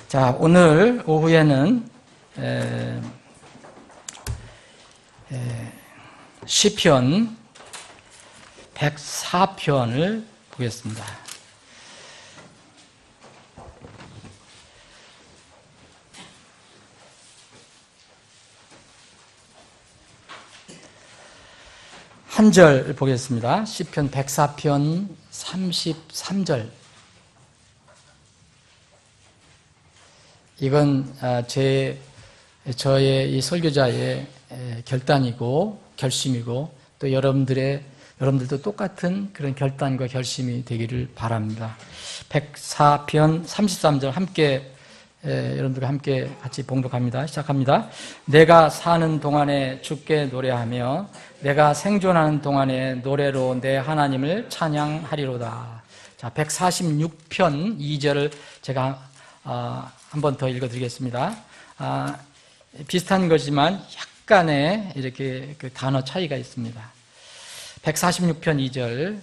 자, 오늘 오후에는 시편 104편을 보겠습니다. 한 절 보겠습니다. 시편 104편 33절. 이건 저의 이 설교자의 결단이고 결심이고 또 여러분들도 똑같은 그런 결단과 결심이 되기를 바랍니다. 104편 33절 함께 여러분들과 함께 같이 봉독합니다. 시작합니다. 내가 사는 동안에 주께 노래하며 내가 생존하는 동안에 노래로 내 하나님을 찬양하리로다. 자, 146편 2절을 제가 한 번 더 읽어드리겠습니다. 비슷한 거지만 약간의 이렇게 그 단어 차이가 있습니다. 146편 2절.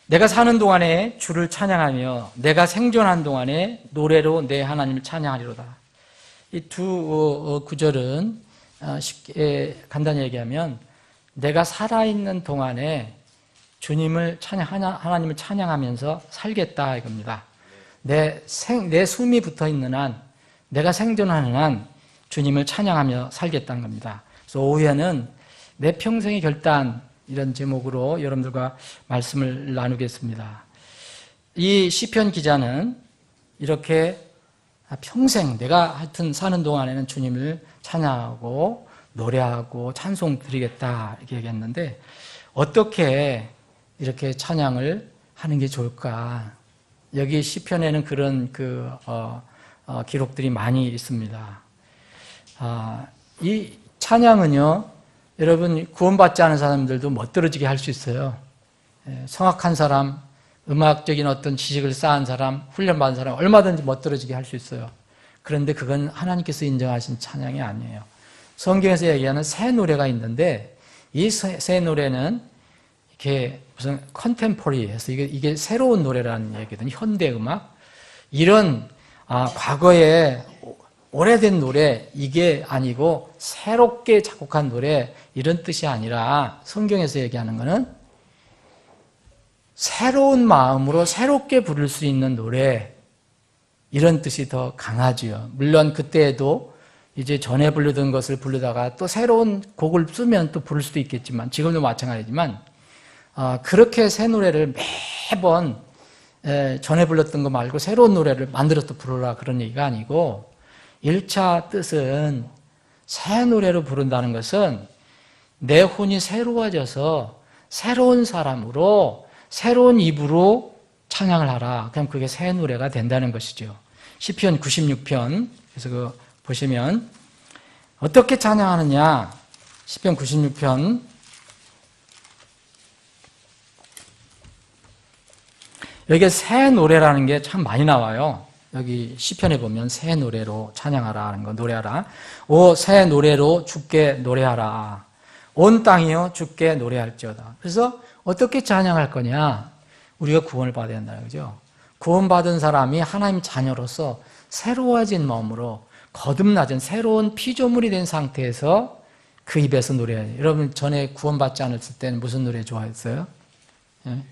내가 사는 동안에 주를 찬양하며 내가 생존한 동안에 노래로 내 하나님을 찬양하리로다. 이 두 구절은 쉽게 간단히 얘기하면 내가 살아있는 동안에 주님을 하나님을 찬양하면서 살겠다 이겁니다. 내 숨이 붙어 있는 한, 내가 생존하는 한 주님을 찬양하며 살겠다는 겁니다. 그래서 오후에는 내 평생의 결단 이런 제목으로 여러분들과 말씀을 나누겠습니다. 이 시편 기자는 이렇게 평생 내가 하여튼 사는 동안에는 주님을 찬양하고 노래하고 찬송 드리겠다 이렇게 얘기했는데 어떻게 이렇게 찬양을 하는 게 좋을까? 여기 시편에는 그런 기록들이 많이 있습니다. 이 찬양은요, 여러분 구원받지 않은 사람들도 멋들어지게 할 수 있어요. 성악한 사람, 음악적인 어떤 지식을 쌓은 사람, 훈련받은 사람 얼마든지 멋들어지게 할 수 있어요. 그런데 그건 하나님께서 인정하신 찬양이 아니에요. 성경에서 얘기하는 새 노래가 있는데 이 새 노래는 이렇게 무슨 컨템포리해서 이게 새로운 노래라는 얘기거든요. 현대 음악. 이런 과거에 오래된 노래 이게 아니고 새롭게 작곡한 노래 이런 뜻이 아니라 성경에서 얘기하는 거는 새로운 마음으로 새롭게 부를 수 있는 노래 이런 뜻이 더 강하지요. 물론 그때에도 이제 전에 부르던 것을 부르다가 또 새로운 곡을 쓰면 또 부를 수도 있겠지만 지금도 마찬가지지만 그렇게 새 노래를 매번 전에 불렀던 거 말고 새로운 노래를 만들어서 또 부르라 그런 얘기가 아니고 1차 뜻은 새 노래로 부른다는 것은 내 혼이 새로워져서 새로운 사람으로 새로운 입으로 찬양을 하라. 그럼 그게 새 노래가 된다는 것이죠. 시편 96편 그래서 보시면 어떻게 찬양하느냐 시편 96편 여기에 새 노래라는 게 참 많이 나와요. 여기 시편에 보면 새 노래로 찬양하라 하는 거 노래하라. 오 새 노래로 주께 노래하라. 온 땅이여 주께 노래할지어다. 그래서 어떻게 찬양할 거냐? 우리가 구원을 받아야 된다. 그죠? 구원받은 사람이 하나님 자녀로서 새로워진 마음으로 거듭나진 새로운 피조물이 된 상태에서 그 입에서 노래해요. 여러분 전에 구원받지 않았을 때는 무슨 노래 좋아했어요? 예?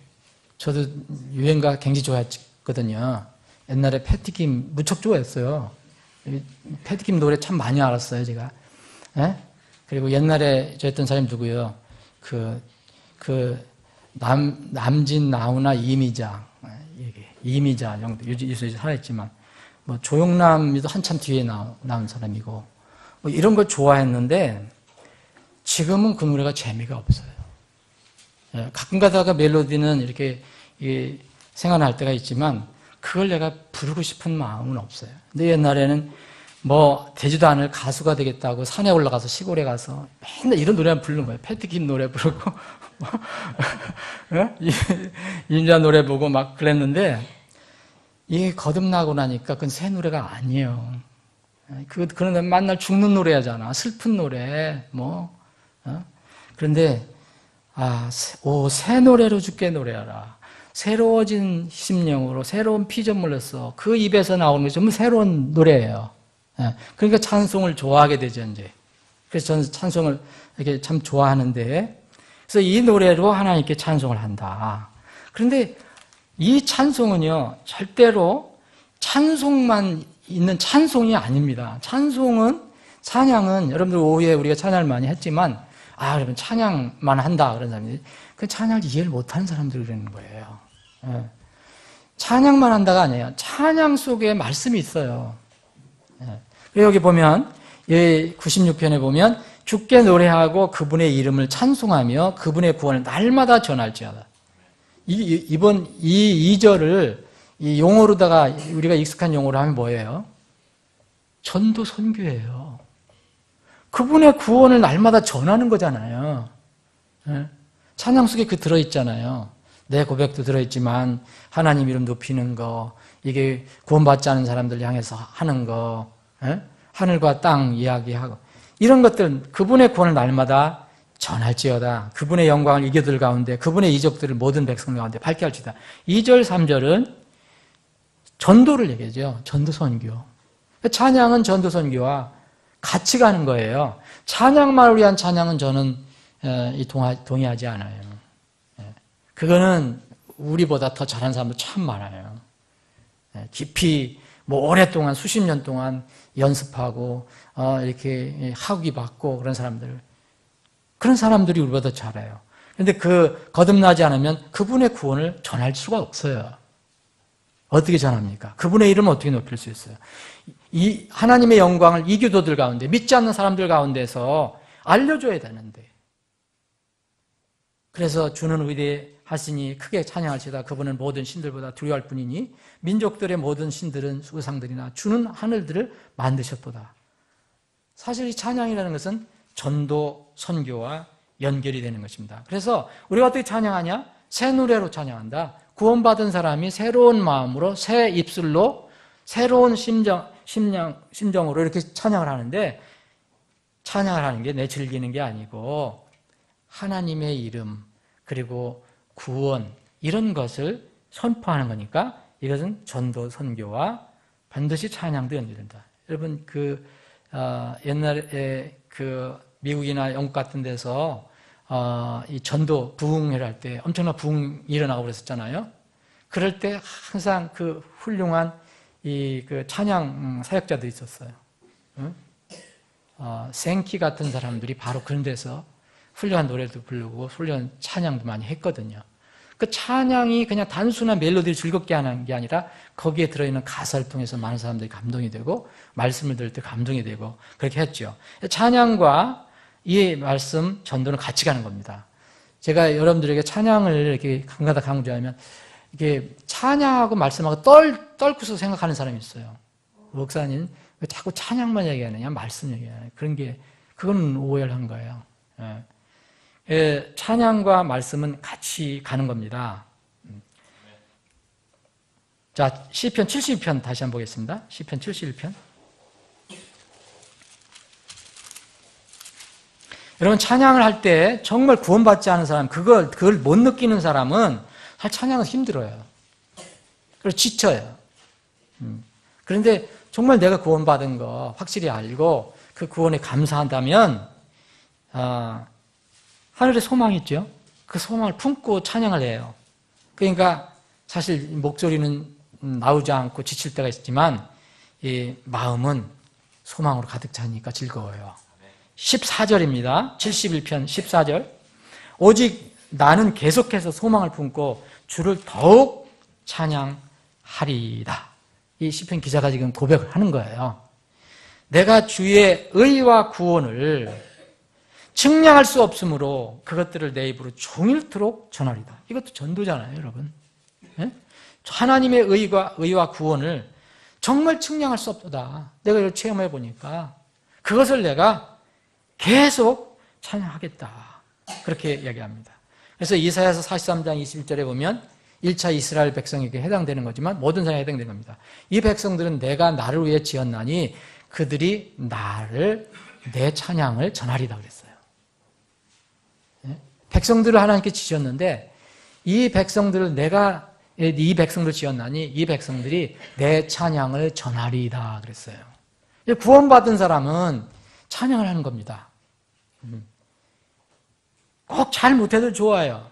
저도 유행가 굉장히 좋아했거든요. 옛날에 패티김 무척 좋아했어요. 패티김 노래 참 많이 알았어요, 제가. 예? 그리고 옛날에 저 했던 사람이 누구요? 남진, 나훈아, 이미자. 이미자 정도. 요새 살아있지만. 뭐, 조용남이도 한참 뒤에 나온 사람이고. 뭐 이런 걸 좋아했는데, 지금은 그 노래가 재미가 없어요. 가끔 가다가 멜로디는 이렇게 생각날 때가 있지만 그걸 내가 부르고 싶은 마음은 없어요. 근데 옛날에는 뭐 되지도 않을 가수가 되겠다고 산에 올라가서 시골에 가서 맨날 이런 노래만 부르는 거예요. 패티김 노래 부르고 임자 노래 보고 막 그랬는데 이게 거듭나고 나니까 그건 새 노래가 아니에요. 그런데 맨날 죽는 노래 하잖아. 슬픈 노래 그런데 새 노래로 주께 노래하라. 새로워진 심령으로 새로운 피조물로서 그 입에서 나오는 게 전부 새로운 노래예요. 그러니까 찬송을 좋아하게 되죠, 이제. 그래서 저는 찬송을 이렇게 참 좋아하는데, 그래서 이 노래로 하나님께 찬송을 한다. 그런데 이 찬송은요, 절대로 찬송만 있는 찬송이 아닙니다. 찬양은 여러분들 오후에 우리가 찬양을 많이 했지만, 그러면 찬양만 한다. 그런 사람들이. 그 찬양을 이해를 못하는 사람들이 그러는 거예요. 찬양만 한다가 아니에요. 찬양 속에 말씀이 있어요. 여기 보면, 96편에 보면, 주께 노래하고 그분의 이름을 찬송하며 그분의 구원을 날마다 전할지어다. 이번 이 2절을 이 용어로다가 우리가 익숙한 용어로 하면 뭐예요? 전도 선교예요. 그분의 구원을 날마다 전하는 거잖아요. 찬양 속에 그 들어있잖아요. 내 고백도 들어있지만 하나님 이름 높이는 거, 이게 구원받지 않은 사람들 향해서 하는 거, 하늘과 땅 이야기하고 이런 것들은 그분의 구원을 날마다 전할지어다. 그분의 영광을 이교들 가운데 그분의 이적들을 모든 백성 가운데 밝게 할지다. 2절 3절은 전도를 얘기하죠. 전도 선교. 찬양은 전도 선교와 같이 가는 거예요. 찬양만을 위한 찬양은 저는 동의하지 않아요. 그거는 우리보다 더 잘하는 사람도 참 많아요. 깊이 오랫동안 수십 년 동안 연습하고 이렇게 학위 받고 그런 사람들이 우리보다 잘해요. 그런데 거듭나지 않으면 그분의 구원을 전할 수가 없어요. 어떻게 전합니까? 그분의 이름을 어떻게 높일 수 있어요? 이 하나님의 영광을 이교도들 가운데, 믿지 않는 사람들 가운데서 알려줘야 되는데. 그래서 주는 위대하시니 크게 찬양할지다. 그분은 모든 신들보다 두려워할 뿐이니 민족들의 모든 신들은 우상들이나 주는 하늘들을 만드셨도다. 사실 이 찬양이라는 것은 전도 선교와 연결이 되는 것입니다. 그래서 우리가 어떻게 찬양하냐? 새 노래로 찬양한다. 구원받은 사람이 새로운 마음으로 새 입술로 새로운 심정으로 이렇게 찬양을 하는데, 찬양을 하는 게 내 즐기는 게 아니고 하나님의 이름 그리고 구원 이런 것을 선포하는 거니까 이것은 전도 선교와 반드시 찬양도 연결된다. 여러분 옛날에 미국이나 영국 같은 데서 이 전도 부흥회를 할 때 엄청난 부흥이 일어나고 그랬었잖아요. 그럴 때 항상 그 훌륭한 그 찬양 사역자들이 있었어요. 생키 같은 사람들이 바로 그런 데서 훌륭한 노래도 부르고 훌륭한 찬양도 많이 했거든요. 그 찬양이 그냥 단순한 멜로디를 즐겁게 하는 게 아니라 거기에 들어있는 가사를 통해서 많은 사람들이 감동이 되고 말씀을 들을 때 감동이 되고 그렇게 했죠. 찬양과 이 말씀 전도는 같이 가는 겁니다. 제가 여러분들에게 찬양을 이렇게 강가다 강조하면 이게 찬양하고 말씀하고 떨고서 생각하는 사람이 있어요. 목사님 왜 자꾸 찬양만 얘기하느냐 말씀 얘기하느냐 그건 오해를 한 거예요. 찬양과 말씀은 같이 가는 겁니다. 자, 시편 72편 다시 한번 보겠습니다. 시편 71편. 여러분 찬양을 할 때 정말 구원받지 않은 사람, 그걸 못 느끼는 사람은 찬양은 힘들어요. 그래서 지쳐요. 그런데 정말 내가 구원받은 거 확실히 알고 그 구원에 감사한다면 하늘에 소망이 있죠. 그 소망을 품고 찬양을 해요. 그러니까 사실 목소리는 나오지 않고 지칠 때가 있지만 이 마음은 소망으로 가득 차니까 즐거워요. 14절입니다. 71편 14절. 오직 나는 계속해서 소망을 품고 주를 더욱 찬양하리이다. 이 시편 기자가 지금 고백을 하는 거예요. 내가 주의 의와 구원을 측량할 수 없으므로 그것들을 내 입으로 종일토록 전하리다. 이것도 전도잖아요, 여러분. 네? 하나님의 의와 구원을 정말 측량할 수 없다. 내가 이걸 체험해 보니까 그것을 내가 계속 찬양하겠다. 그렇게 이야기합니다. 그래서 이사야서 43장 21절에 보면 1차 이스라엘 백성에게 해당되는 거지만 모든 사람에 해당되는 겁니다. 이 백성들은 내가 나를 위해 지었나니 그들이 내 찬양을 전하리다 그랬어요. 백성들을 하나님께 지셨는데 이 백성들을 내가 이 백성도 지었나니 이 백성들이 내 찬양을 전하리이다 그랬어요. 구원받은 사람은 찬양을 하는 겁니다. 꼭 잘 못해도 좋아요.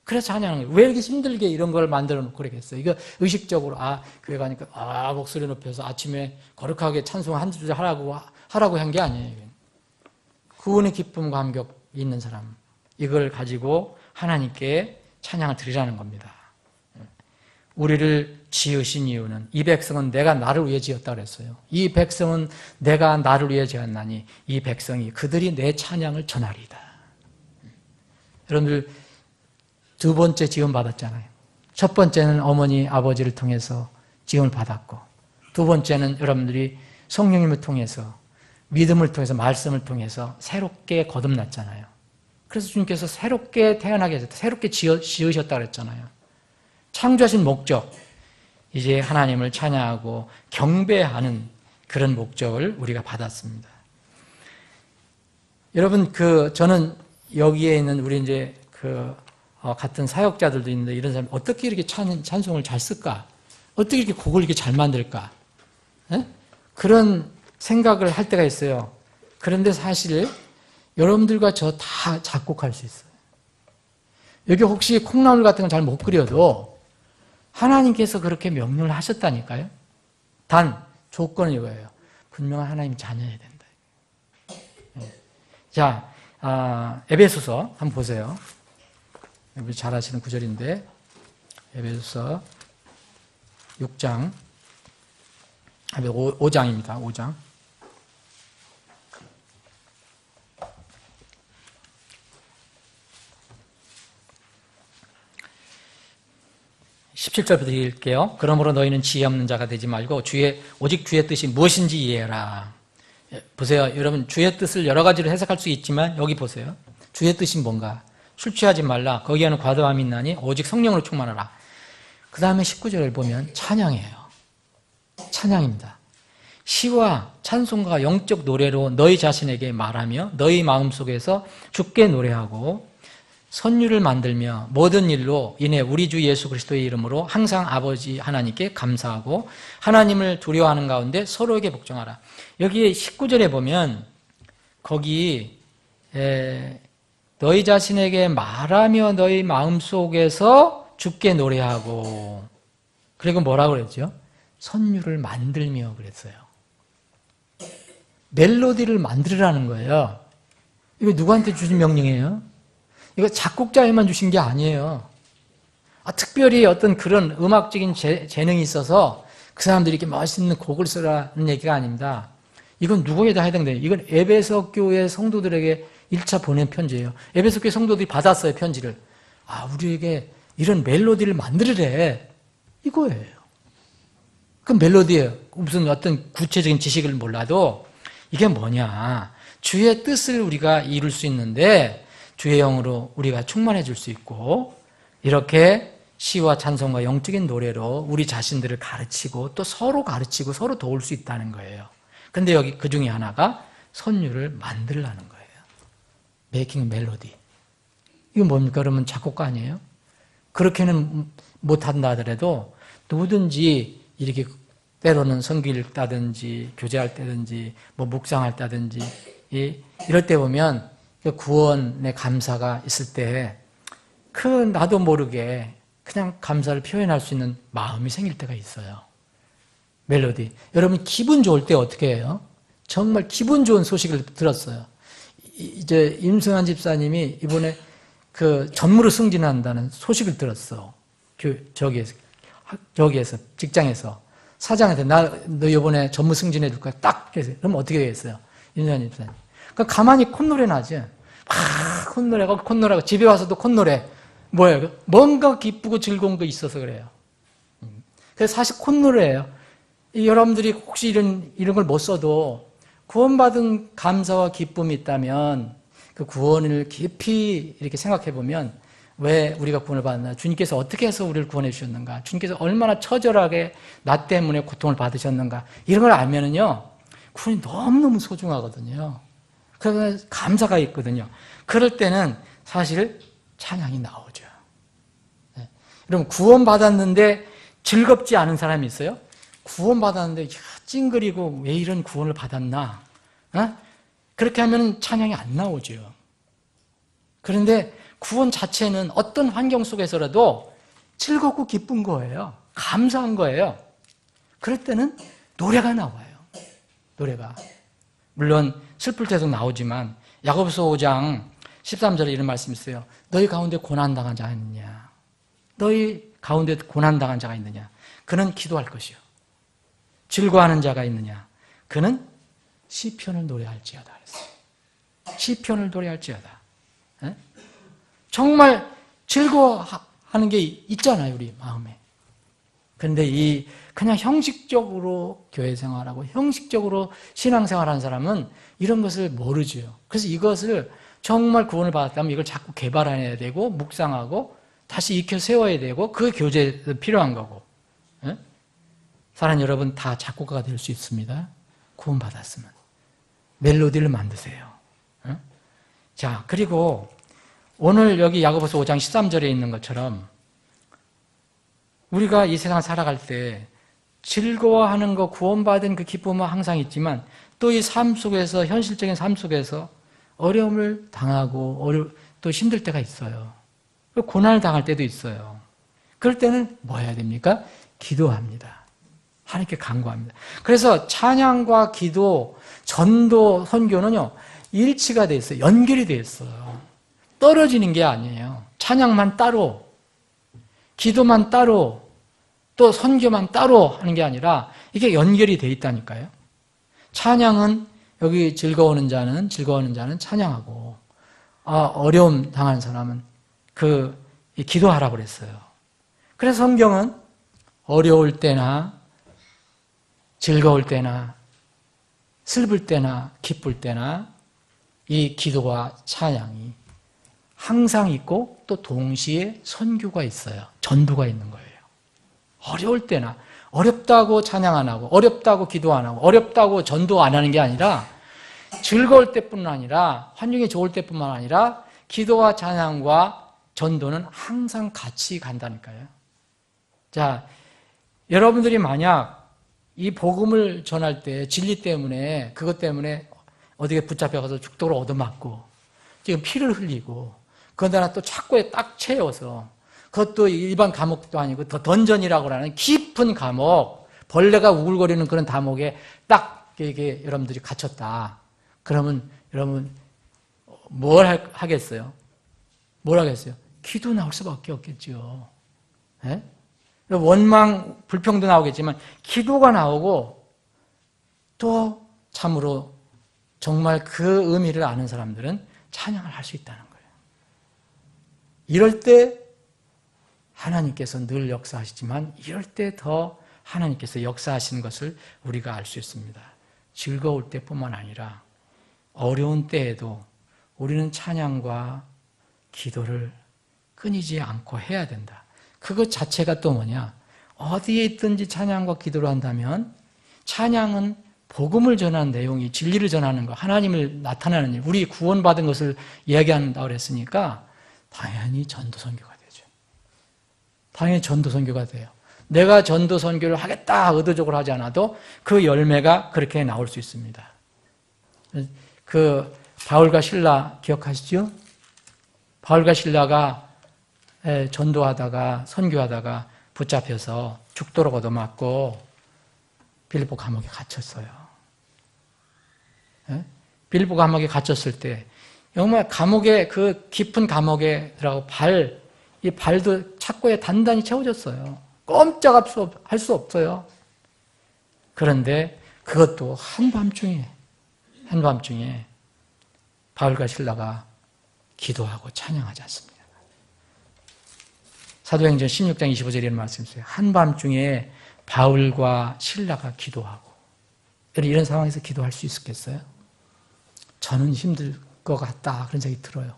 그래서 찬양하는 거예요. 왜 이렇게 힘들게 이런 걸 만들어 놓고 그러겠어요? 이거 의식적으로, 교회 가니까, 목소리 높여서 아침에 거룩하게 찬송 한 주절 하라고 한 게 아니에요. 구원의 기쁨, 감격 있는 사람. 이걸 가지고 하나님께 찬양을 드리라는 겁니다. 우리를 지으신 이유는 이 백성은 내가 나를 위해 지었다 그랬어요. 이 백성은 내가 나를 위해 지었나니 이 백성이 그들이 내 찬양을 전하리이다. 여러분들 두 번째 지음 받았잖아요. 첫 번째는 어머니 아버지를 통해서 지음을 받았고 두 번째는 여러분들이 성령님을 통해서 믿음을 통해서 말씀을 통해서 새롭게 거듭났잖아요. 그래서 주님께서 새롭게 태어나게 하셨다. 새롭게 지으셨다 그랬잖아요. 창조하신 목적, 이제 하나님을 찬양하고 경배하는 그런 목적을 우리가 받았습니다. 여러분, 저는 여기에 있는 우리 이제 같은 사역자들도 있는데 이런 사람 어떻게 이렇게 찬송을 잘 쓸까? 어떻게 이렇게 곡을 이렇게 잘 만들까? 네? 그런 생각을 할 때가 있어요. 그런데 사실 여러분들과 저 다 작곡할 수 있어요. 여기 혹시 콩나물 같은 건 잘 못 그려도 하나님께서 그렇게 명령을 하셨다니까요. 단 조건은 이거예요. 분명한 하나님 자녀여야 된다. 네. 자, 에베소서 한번 보세요. 여러분 잘 아시는 구절인데 에베소서 6장 5장입니다. 5장 17절부터 읽을게요. 그러므로 너희는 지혜 없는 자가 되지 말고 오직 주의 뜻이 무엇인지 이해해라. 보세요. 여러분 주의 뜻을 여러 가지로 해석할 수 있지만 여기 보세요. 주의 뜻이 뭔가? 술 취하지 말라. 거기에는 과도함이 있나니 오직 성령으로 충만하라. 그 다음에 19절을 보면 찬양이에요. 찬양입니다. 시와 찬송과 영적 노래로 너희 자신에게 말하며 너희 마음속에서 주께 노래하고 선율을 만들며 모든 일로 인해 우리 주 예수 그리스도의 이름으로 항상 아버지 하나님께 감사하고 하나님을 두려워하는 가운데 서로에게 복종하라. 여기 19절에 보면 거기 너희 자신에게 말하며 너희 마음속에서 주께 노래하고 그리고 뭐라고 그랬죠? 선율을 만들며 그랬어요. 멜로디를 만들으라는 거예요. 이거 누구한테 주신 명령이에요? 이거 작곡자에만 주신 게 아니에요. 특별히 어떤 그런 음악적인 재능이 있어서 그 사람들이 이렇게 멋있는 곡을 쓰라는 얘기가 아닙니다. 이건 누구에다 해당돼요? 이건 에베소 교회 성도들에게 1차 보낸 편지예요. 에베소 교회 성도들이 받았어요, 편지를. 우리에게 이런 멜로디를 만들으래. 이거예요. 그 멜로디예요. 무슨 어떤 구체적인 지식을 몰라도 이게 뭐냐. 주의 뜻을 우리가 이룰 수 있는데 주의 영으로 우리가 충만해질 수 있고 이렇게 시와 찬송과 영적인 노래로 우리 자신들을 가르치고 또 서로 가르치고 서로 도울 수 있다는 거예요. 근데 여기 그 중에 하나가 선율을 만들라는 거예요. 메이킹 멜로디. 이건 뭡니까? 그러면 작곡가 아니에요? 그렇게는 못한다 하더라도 누구든지 이렇게 때로는 성경 읽다든지 교제할 때든지 묵상할 때든지 이럴 때 보면 구원의 감사가 있을 때 나도 모르게 그냥 감사를 표현할 수 있는 마음이 생길 때가 있어요. 멜로디. 여러분 기분 좋을 때 어떻게 해요? 정말 기분 좋은 소식을 들었어요. 이제 임승환 집사님이 이번에 전무로 승진한다는 소식을 들었어. 저기에서 직장에서 사장한테 너 이번에 전무 승진해 줄 거야. 딱 그래서 그럼 어떻게 되겠어요? 임승환 집사님. 그러니까 가만히 콧노래 나지. 콧노래가 집에 와서도 콧노래. 뭐예요? 뭔가 기쁘고 즐거운 거 있어서 그래요. 그래서 사실 콧노래예요. 여러분들이 혹시 이런 걸 못 써도 구원받은 감사와 기쁨이 있다면 그 구원을 깊이 이렇게 생각해 보면 왜 우리가 구원을 받았나? 주님께서 어떻게 해서 우리를 구원해 주셨는가? 주님께서 얼마나 처절하게 나 때문에 고통을 받으셨는가? 이런 걸 알면은요, 구원이 너무너무 소중하거든요. 그래서 감사가 있거든요. 그럴 때는 사실 찬양이 나오죠. 네. 그럼 구원받았는데 즐겁지 않은 사람이 있어요? 구원받았는데 찡그리고 왜 이런 구원을 받았나? 어? 그렇게 하면 찬양이 안 나오죠. 그런데 구원 자체는 어떤 환경 속에서라도 즐겁고 기쁜 거예요. 감사한 거예요. 그럴 때는 노래가 나와요. 노래가. 물론 슬플 때도 나오지만 야고보서 5장 13절에 이런 말씀이 있어요. 너희 가운데 고난당한 자가 있느냐? 너희 가운데 고난당한 자가 있느냐? 그는 기도할 것이요. 즐거워하는 자가 있느냐? 그는 시편을 노래할지어다 그랬어요. 시편을 노래할지어다. 에? 정말 즐거워하는 게 있잖아요, 우리 마음에. 그런데 그냥 형식적으로 교회 생활하고 형식적으로 신앙생활하는 사람은 이런 것을 모르죠. 그래서 이것을 정말 구원을 받았다면 이걸 자꾸 개발해야 되고 묵상하고 다시 익혀 세워야 되고 그 교제도 필요한 거고. 에? 사랑하는 여러분, 다 작곡가가 될 수 있습니다. 구원받았으면. 멜로디를 만드세요. 에? 자, 그리고 오늘 여기 야고보서 5장 13절에 있는 것처럼 우리가 이 세상 살아갈 때 즐거워하는 거, 구원받은 그 기쁨은 항상 있지만 또 이 삶 속에서, 현실적인 삶 속에서 어려움을 당하고 또 힘들 때가 있어요. 고난을 당할 때도 있어요. 그럴 때는 뭐 해야 됩니까? 기도합니다. 하나님께 간구합니다. 그래서 찬양과 기도, 전도, 선교는요, 일치가 돼 있어요. 연결이 돼 있어요. 떨어지는 게 아니에요. 찬양만 따로, 기도만 따로, 또 선교만 따로 하는 게 아니라 이게 연결이 돼 있다니까요. 찬양은 여기 즐거워하는 자는 찬양하고, 어려움 당하는 사람은 기도하라고 그랬어요. 그래서 성경은 어려울 때나 즐거울 때나 슬플 때나 기쁠 때나 이 기도와 찬양이 항상 있고 또 동시에 선교가 있어요. 전도가 있는 거예요. 어려울 때나 어렵다고 찬양 안 하고 어렵다고 기도 안 하고 어렵다고 전도 안 하는 게 아니라 즐거울 때뿐만 아니라 환경이 좋을 때뿐만 아니라 기도와 찬양과 전도는 항상 같이 간다니까요. 자, 여러분들이 만약 이 복음을 전할 때 진리 때문에 그것 때문에 어디에 붙잡혀가서 죽도록 얻어맞고 지금 피를 흘리고 그러다가 또 착고에 딱 채워서 그것도 일반 감옥도 아니고 더 던전이라고 하는 깊은 감옥, 벌레가 우글거리는 그런 감옥에 딱 이게 여러분들이 갇혔다. 그러면 여러분 뭘 하겠어요? 뭘 하겠어요? 기도 나올 수밖에 없겠죠. 네? 원망, 불평도 나오겠지만 기도가 나오고 또 참으로 정말 그 의미를 아는 사람들은 찬양을 할 수 있다는 거예요. 이럴 때 하나님께서 늘 역사하시지만 이럴 때 더 하나님께서 역사하시는 것을 우리가 알 수 있습니다. 즐거울 때뿐만 아니라 어려운 때에도 우리는 찬양과 기도를 끊이지 않고 해야 된다. 그것 자체가 또 뭐냐? 어디에 있든지 찬양과 기도를 한다면 찬양은 복음을 전하는 내용이 진리를 전하는 것, 하나님을 나타내는 일, 우리 구원받은 것을 이야기한다고 그랬으니까 당연히 전도 선교가 되죠. 당연히 전도 선교가 돼요. 내가 전도 선교를 하겠다 의도적으로 하지 않아도 그 열매가 그렇게 나올 수 있습니다. 그 바울과 실라 기억하시죠? 바울과 실라가 전도하다가 선교하다가 붙잡혀서 죽도록 얻어맞고 빌립보 감옥에 갇혔어요. 빌립보 감옥에 갇혔을 때 정말 감옥에 그 깊은 감옥에 들어가고 이 발도 착고에 단단히 채워졌어요. 꼼짝할 수 없어요. 그런데 그것도 한밤중에 바울과 실라가 기도하고 찬양하지 않습니다. 사도행전 16장 25절에 이런 말씀이 있어요. 한밤중에 바울과 실라가 기도하고. 이런 상황에서 기도할 수 있었겠어요? 저는 힘들 것 같다 그런 생각이 들어요.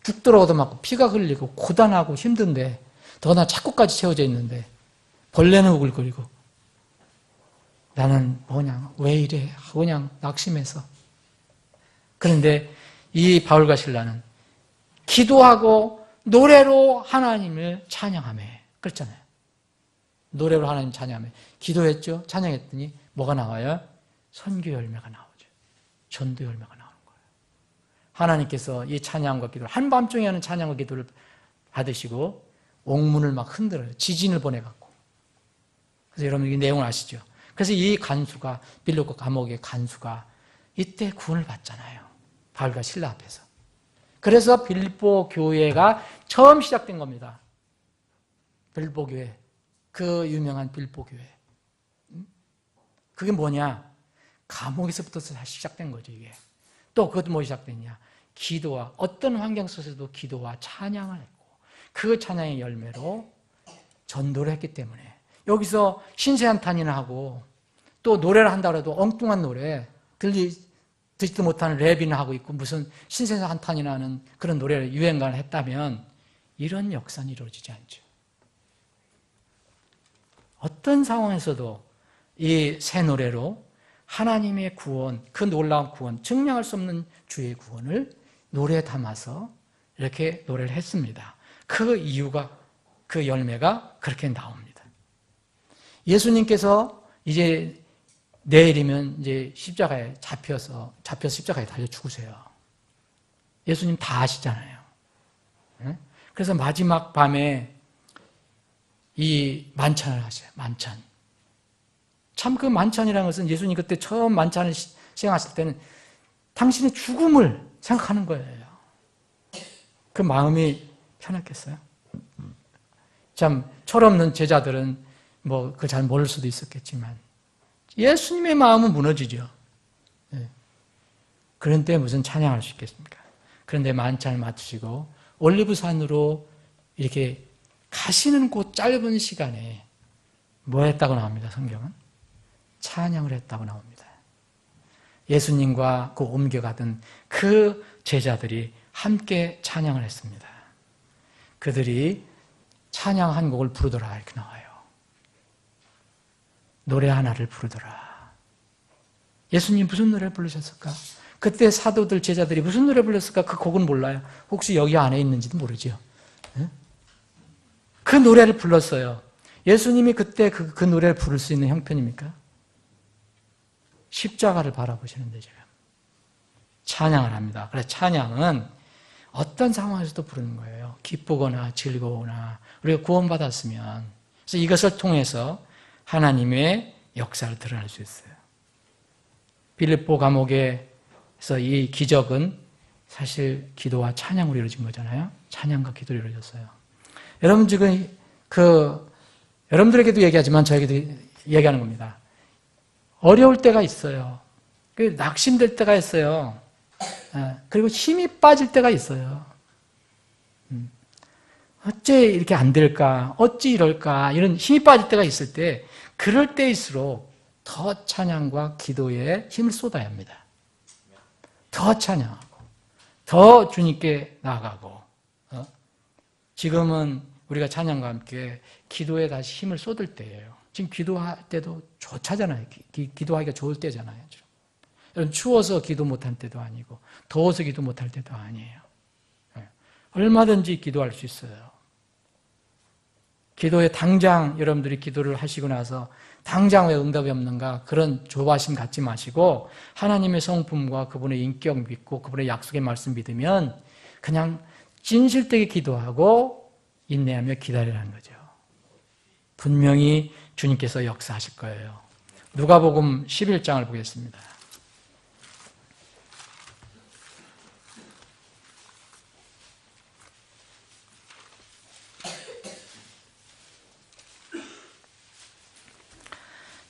죽도록 얻어맞고 피가 흘리고 고단하고 힘든데 더구나 착고까지 채워져 있는데 벌레는 우글거리고 나는 그냥 왜 이래 하고 그냥 낙심해서. 그런데 이 바울과 실라는 기도하고 노래로 하나님을 찬양하며 그렇잖아요. 노래로 하나님 찬양하면 기도했죠. 찬양했더니 뭐가 나와요? 선교 열매가 나오죠. 전도 열매가 나오는 거예요. 하나님께서 이 찬양과 기도를 한밤중에 하는 찬양과 기도를 받으시고 옥문을 막 흔들어요. 지진을 보내갖고. 그래서 여러분 이 내용을 아시죠? 그래서 이 간수가 빌립보 감옥의 간수가 이때 구원을 받잖아요. 바울과 실라 앞에서. 그래서 빌립보 교회가 처음 시작된 겁니다. 빌립보 교회. 그 유명한 빌립보 교회. 그게 뭐냐? 감옥에서부터 다시 시작된 거죠, 이게. 또 그것도 뭐 시작됐냐? 기도와, 어떤 환경 속에서도 기도와 찬양을 했고, 그 찬양의 열매로 전도를 했기 때문에, 여기서 신세한탄이나 하고, 또 노래를 한다고 해도 엉뚱한 노래, 듣지도 못하는 랩이나 하고 있고, 무슨 신세한탄이나 하는 그런 노래를 유행가를 했다면, 이런 역사는 이루어지지 않죠. 어떤 상황에서도 이 새 노래로 하나님의 구원, 그 놀라운 구원, 증명할 수 없는 주의 구원을 노래에 담아서 이렇게 노래를 했습니다. 그 이유가, 그 열매가 그렇게 나옵니다. 예수님께서 이제 내일이면 이제 십자가에 잡혀서 십자가에 달려 죽으세요. 예수님 다 아시잖아요. 그래서 마지막 밤에 이 만찬을 하세요. 만찬. 참 그 만찬이라는 것은 예수님 그때 처음 만찬을 시행하실 때는 당신의 죽음을 생각하는 거예요. 그 마음이 편했겠어요? 참 철없는 제자들은 뭐 그 잘 모를 수도 있었겠지만 예수님의 마음은 무너지죠. 그런데 무슨 찬양할 수 있겠습니까? 그런데 만찬을 마치시고 올리브산으로 이렇게 가시는 그 짧은 시간에 뭐 했다고 나옵니다, 성경은? 찬양을 했다고 나옵니다. 예수님과 그 옮겨가던 그 제자들이 함께 찬양을 했습니다. 그들이 찬양 한 곡을 부르더라 이렇게 나와요. 노래 하나를 부르더라. 예수님 무슨 노래를 부르셨을까? 그때 사도들 제자들이 무슨 노래 불렀을까? 그 곡은 몰라요. 혹시 여기 안에 있는지도 모르죠. 그 노래를 불렀어요. 예수님이 그때 그 노래를 부를 수 있는 형편입니까? 십자가를 바라보시는데 지금 찬양을 합니다. 그래서 찬양은 어떤 상황에서도 부르는 거예요. 기쁘거나 즐거우나 우리가 구원받았으면. 그래서 이것을 통해서 하나님의 역사를 드러낼 수 있어요. 빌립보 감옥에서 이 기적은 사실 기도와 찬양으로 이루어진 거잖아요. 찬양과 기도로 이루어졌어요. 여러분 지금 여러분들에게도 얘기하지만 저에게도 얘기하는 겁니다. 어려울 때가 있어요. 낙심될 때가 있어요. 그리고 힘이 빠질 때가 있어요. 어째 이렇게 안 될까? 어찌 이럴까? 이런 힘이 빠질 때가 있을 때, 그럴 때일수록 더 찬양과 기도에 힘을 쏟아야 합니다. 더 찬양하고, 더 주님께 나아가고, 지금은 우리가 찬양과 함께 기도에 다시 힘을 쏟을 때예요. 지금 기도할 때도 좋잖아요. 기도하기가 좋을 때잖아요. 여러분 추워서 기도 못할 때도 아니고 더워서 기도 못할 때도 아니에요. 얼마든지 기도할 수 있어요. 기도에 당장 여러분들이 기도를 하시고 나서 당장 왜 응답이 없는가 그런 조바심 갖지 마시고 하나님의 성품과 그분의 인격 믿고 그분의 약속의 말씀 믿으면 그냥 진실되게 기도하고 인내하며 기다리라는 거죠. 분명히 주님께서 역사하실 거예요. 누가복음 11장을 보겠습니다.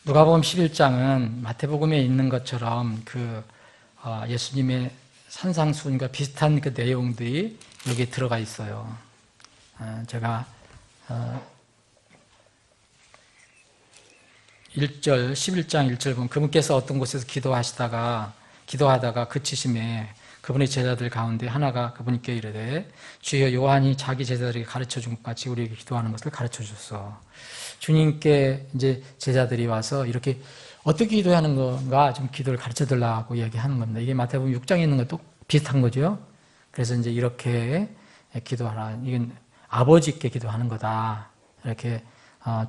누가복음 11장은 마태복음에 있는 것처럼 예수님의 산상수훈과 비슷한 그 내용들이 여기 들어가 있어요. 제가 1절, 11장 1절 보면 그분께서 어떤 곳에서 기도하다가 그치심에 그분의 제자들 가운데 하나가 그분께 이르되 주여 요한이 자기 제자들에게 가르쳐 준 것 같이 우리에게 기도하는 것을 가르쳐 줬어. 주님께 이제 제자들이 와서 이렇게 어떻게 기도하는 건가 좀 기도를 가르쳐 달라고 이야기하는 겁니다. 이게 마태복음 6장에 있는 것도 비슷한 거죠. 그래서 이제 이렇게 기도하라. 이건 아버지께 기도하는 거다. 이렇게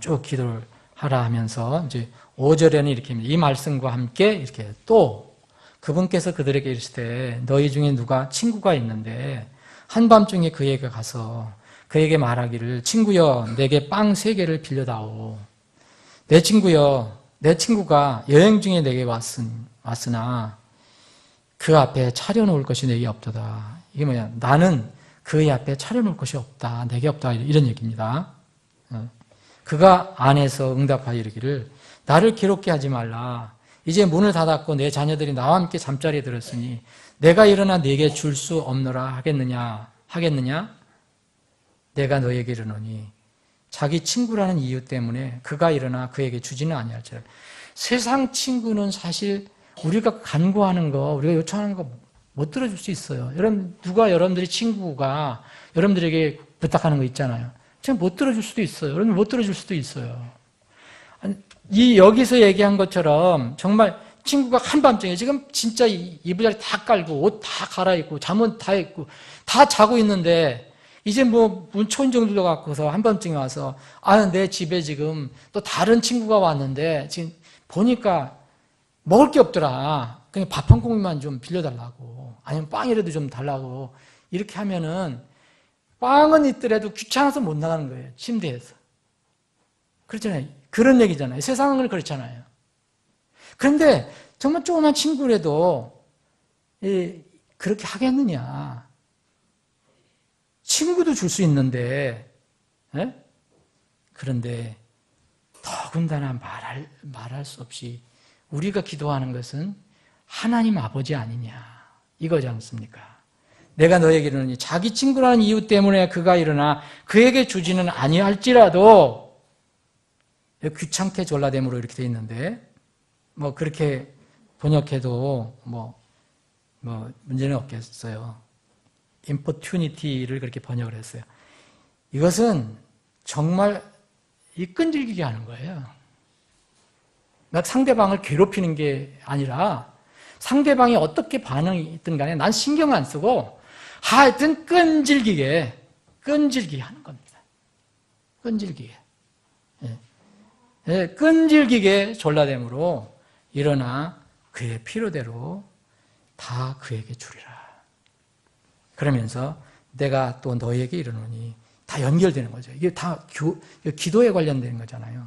쭉 기도를 하라 하면서 이제 5절에는 이렇게 합니다. 이 말씀과 함께 이렇게 또 그분께서 그들에게 이르시되 너희 중에 누가 친구가 있는데 한밤중에 그에게 가서 그에게 말하기를 친구여 내게 빵 3개를 빌려다오. 내 친구여 내 친구가 여행 중에 내게 왔으나 그 앞에 차려놓을 것이 내게 없도다. 이게 뭐냐? 나는 그의 앞에 차려놓을 것이 없다. 내게 없다. 이런 얘기입니다. 그가 안에서 응답하여 이르기를 나를 괴롭게 하지 말라. 이제 문을 닫았고 내 자녀들이 나와 함께 잠자리에 들었으니 내가 일어나 네게 줄 수 없노라 하겠느냐? 내가 너에게 이르노니 자기 친구라는 이유 때문에 그가 일어나 그에게 주지는 아니할지라. 세상 친구는 사실 우리가 간구하는 거, 우리가 요청하는 거 못 들어줄 수 있어요. 누가 여러분들이 친구가 여러분들에게 부탁하는 거 있잖아요. 제가 못 들어줄 수도 있어요. 여러분 못 들어줄 수도 있어요. 여기서 얘기한 것처럼 정말 친구가 한밤중에 지금 진짜 이부자리 다 깔고 옷 다 갈아입고 잠옷 다 입고 다 자고 있는데 이제 뭐 초인종 들어갖고서 한밤중에 와서 내 집에 지금 또 다른 친구가 왔는데 지금 보니까 먹을 게 없더라. 그냥 밥 한 공기만 좀 빌려달라고 아니면 빵이라도 좀 달라고 이렇게 하면은 빵은 있더라도 귀찮아서 못 나가는 거예요. 침대에서. 그렇잖아요. 그런 얘기잖아요. 세상은 그렇잖아요. 그런데 정말 조그만 친구라도 그렇게 하겠느냐. 친구도 줄 수 있는데 그런데 더군다나 말할 수 없이 우리가 기도하는 것은 하나님 아버지 아니냐 이거지 않습니까? 내가 너에게 이르노니 자기 친구라는 이유 때문에 그가 일어나 그에게 주지는 아니할지라도 귀찮게 졸라됨으로 이렇게 돼 있는데 뭐 그렇게 번역해도 뭐 문제는 없겠어요. importunity를 그렇게 번역을 했어요. 이것은 정말 끈질기게 하는 거예요. 상대방을 괴롭히는 게 아니라 상대방이 어떻게 반응이 있든 간에 난 신경 안 쓰고 하여튼 끈질기게 하는 겁니다. 끈질기게. 끈질기게 졸라됨으로 일어나 그의 필요대로 다 그에게 주리라. 그러면서 내가 또 너에게 이르노니 다 연결되는 거죠. 이게 다 기도에 관련된 거잖아요.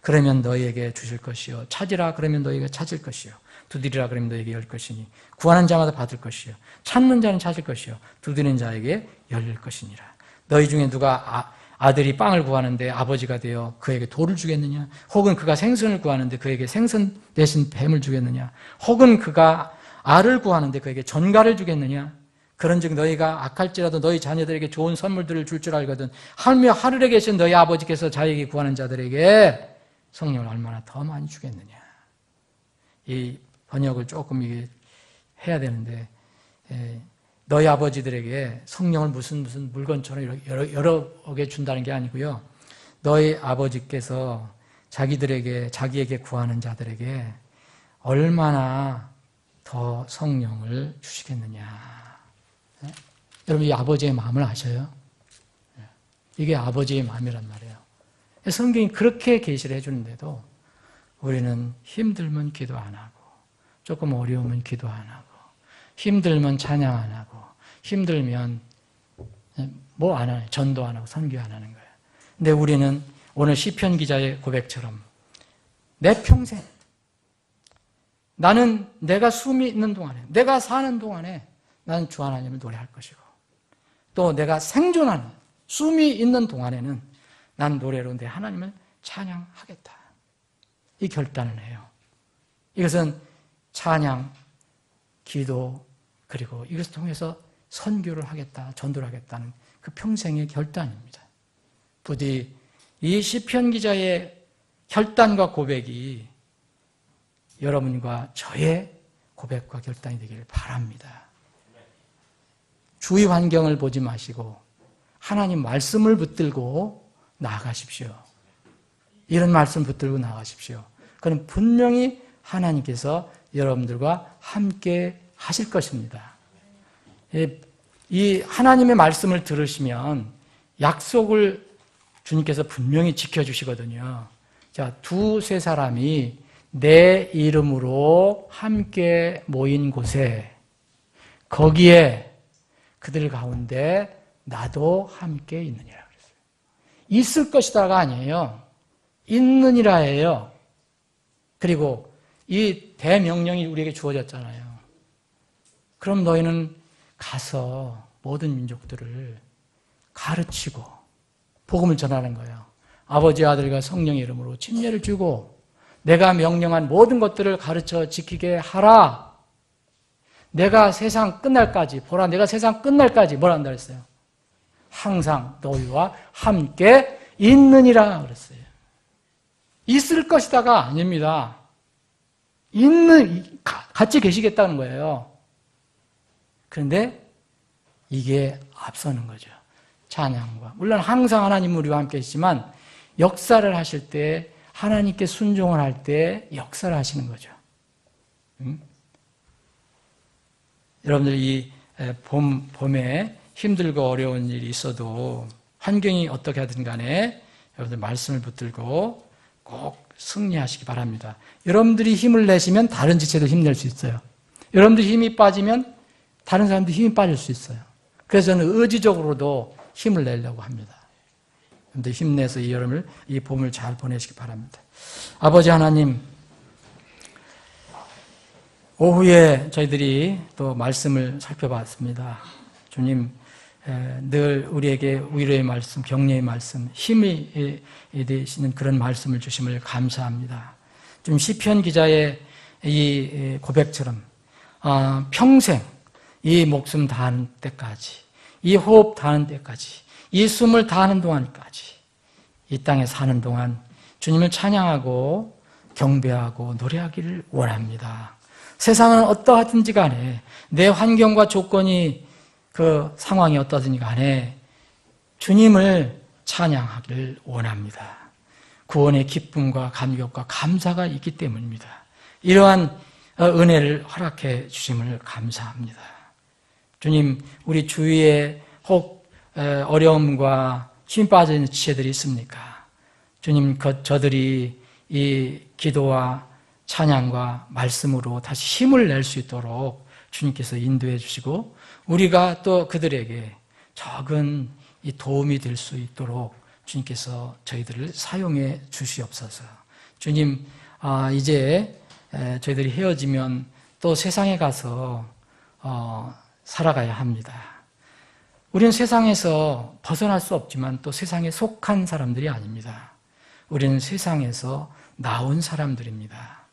그러면 너희에게 주실 것이요 찾으라 그러면 너희가 찾을 것이요 두드리라 그러면 너희에게 열 것이니 구하는 자마다 받을 것이요 찾는 자는 찾을 것이요 두드리는 자에게 열릴 것이니라. 너희 중에 누가 아들이 빵을 구하는데 아버지가 되어 그에게 돌을 주겠느냐? 혹은 그가 생선을 구하는데 그에게 생선 대신 뱀을 주겠느냐? 혹은 그가 알을 구하는데 그에게 전갈을 주겠느냐? 그런즉 너희가 악할지라도 너희 자녀들에게 좋은 선물들을 줄 줄 알거든 하며 하늘에 계신 너희 아버지께서 자에게 구하는 자들에게 성령을 얼마나 더 많이 주겠느냐. 이 번역을 조금 해야 되는데 너희 아버지들에게 성령을 무슨 물건처럼 여러 개 준다는 게 아니고요. 너희 아버지께서 자기에게 구하는 자들에게 얼마나 더 성령을 주시겠느냐. 여러분 이 아버지의 마음을 아셔요? 이게 아버지의 마음이란 말이에요. 성경이 그렇게 계시를 해주는데도 우리는 힘들면 기도 안 하고 조금 어려우면 기도 안 하고 힘들면 찬양 안 하고 힘들면 뭐 안 하요. 전도 안 하고 선교 안 하는 거예요. 근데 우리는 오늘 시편 기자의 고백처럼 내 평생 나는 내가 숨이 있는 동안에 내가 사는 동안에 나는 주 하나님을 노래할 것이고 또 내가 생존하는 숨이 있는 동안에는 난 노래로 내 하나님을 찬양하겠다. 이 결단을 해요. 이것은 찬양, 기도 그리고 이것을 통해서 선교를 하겠다, 전도를 하겠다는 그 평생의 결단입니다. 부디 이 시편 기자의 결단과 고백이 여러분과 저의 고백과 결단이 되기를 바랍니다. 주위 환경을 보지 마시고 하나님 말씀을 붙들고 나아가십시오. 이런 말씀 붙들고 나아가십시오. 그럼 분명히 하나님께서 여러분들과 함께 하실 것입니다. 이 하나님의 말씀을 들으시면 약속을 주님께서 분명히 지켜주시거든요. 자, 두세 사람이 내 이름으로 함께 모인 곳에 거기에 그들 가운데 나도 함께 있느니라 그랬어요. 있을 것이다가 아니에요. 있느니라예요. 그리고 이 대명령이 우리에게 주어졌잖아요. 그럼 너희는 가서 모든 민족들을 가르치고 복음을 전하는 거예요. 아버지, 아들과 성령의 이름으로 침례를 주고 내가 명령한 모든 것들을 가르쳐 지키게 하라. 내가 세상 끝날까지, 보라, 내가 세상 끝날까지 뭐라 한다 그랬어요? 항상 너희와 함께 있느니라 그랬어요. 있을 것이다가 아닙니다. 같이 계시겠다는 거예요. 그런데 이게 앞서는 거죠. 찬양과. 물론 항상 하나님 우리와 함께 있지만 역사를 하실 때, 하나님께 순종을 할 때 역사를 하시는 거죠. 여러분들 이 봄에 힘들고 어려운 일이 있어도 환경이 어떻게 하든 간에 여러분들 말씀을 붙들고 꼭 승리하시기 바랍니다. 여러분들이 힘을 내시면 다른 지체도 힘낼 수 있어요. 여러분들이 힘이 빠지면 다른 사람도 힘이 빠질 수 있어요. 그래서 저는 의지적으로도 힘을 내려고 합니다. 여러분들 힘내서 이 봄을 잘 보내시기 바랍니다. 아버지 하나님, 오후에 저희들이 또 말씀을 살펴봤습니다. 주님, 늘 우리에게 위로의 말씀, 격려의 말씀, 힘이 되시는 그런 말씀을 주심을 감사합니다. 좀 시편 기자의 이 고백처럼 평생 이 목숨 다하는 때까지, 이 호흡 다하는 때까지, 이 숨을 다하는 동안까지 이 땅에 사는 동안 주님을 찬양하고 경배하고 노래하기를 원합니다. 세상은 어떠하든지 간에 내 환경과 조건이 그 상황이 어떠든지 간에 주님을 찬양하기를 원합니다. 구원의 기쁨과 감격과 감사가 있기 때문입니다. 이러한 은혜를 허락해 주심을 감사합니다. 주님, 우리 주위에 혹 어려움과 힘 빠진 지체들이 있습니까? 주님, 저들이 이 기도와 찬양과 말씀으로 다시 힘을 낼 수 있도록 주님께서 인도해 주시고 우리가 또 그들에게 적은 이 도움이 될 수 있도록 주님께서 저희들을 사용해 주시옵소서. 주님, 이제 저희들이 헤어지면 또 세상에 가서 살아가야 합니다. 우리는 세상에서 벗어날 수 없지만 또 세상에 속한 사람들이 아닙니다. 우리는 세상에서 나온 사람들입니다.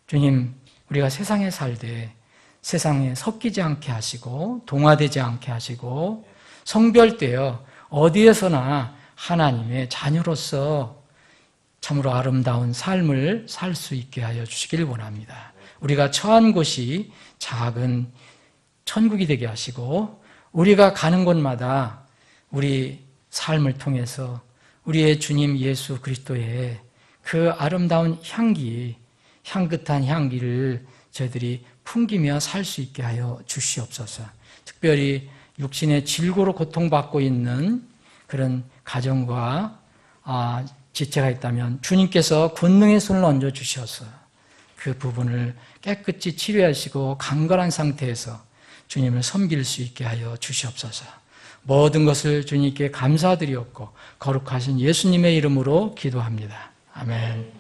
주님, 우리가 세상에 살되 세상에 섞이지 않게 하시고 동화되지 않게 하시고 성별되어 어디에서나 하나님의 자녀로서 참으로 아름다운 삶을 살 수 있게 하여 주시길 원합니다. 우리가 처한 곳이 작은 천국이 되게 하시고 우리가 가는 곳마다 우리 삶을 통해서 우리의 주님 예수 그리스도의 그 아름다운 향긋한 향기를 저희들이 풍기며 살 수 있게 하여 주시옵소서. 특별히 육신의 질고로 고통받고 있는 그런 가정과 지체가 있다면 주님께서 권능의 손을 얹어 주셔서 그 부분을 깨끗이 치료하시고 강건한 상태에서 주님을 섬길 수 있게 하여 주시옵소서. 모든 것을 주님께 감사드리옵고 거룩하신 예수님의 이름으로 기도합니다. 아멘.